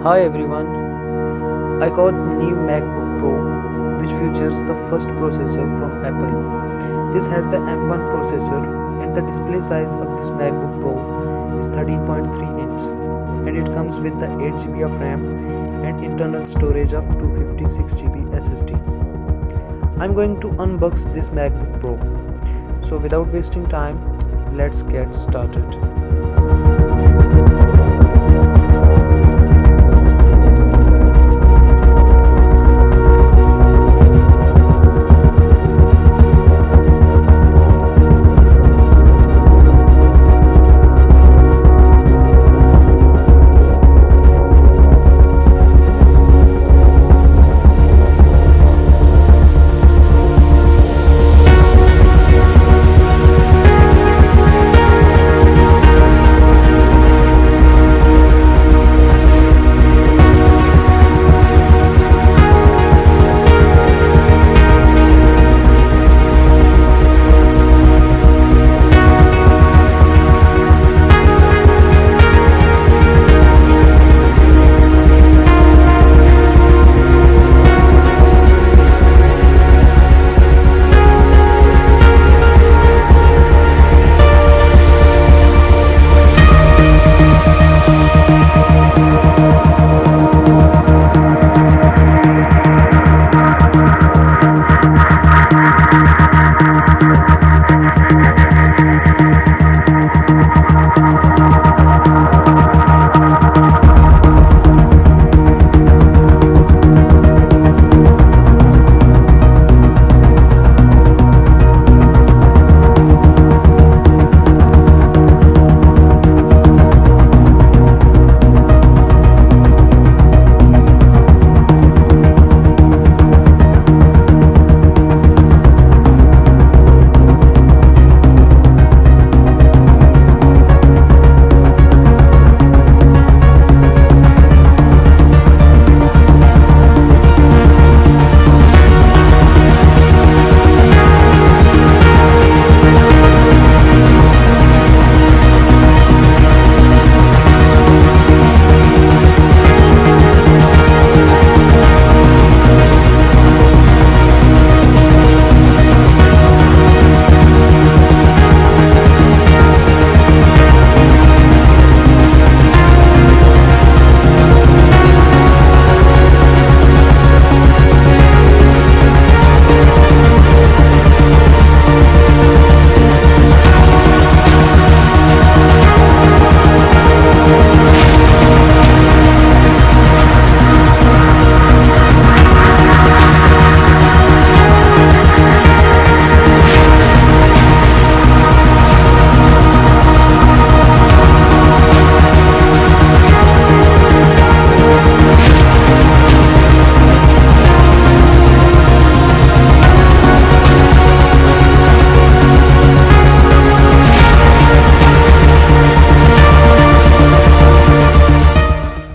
Hi everyone, I got new MacBook Pro which features the first processor from Apple. This has the M1 processor and the display size of this MacBook Pro is 13.3 inch and it comes with the 8 GB of RAM and internal storage of 256 GB SSD. I'm going to unbox this MacBook Pro. So without wasting time, let's get started.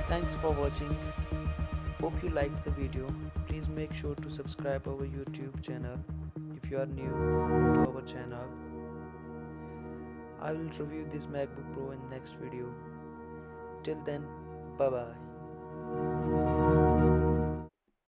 Thanks for watching. Hope you liked the video. Please make sure to subscribe our YouTube channel if you are new to our channel. I will review this MacBook Pro in next video. Till then, bye bye.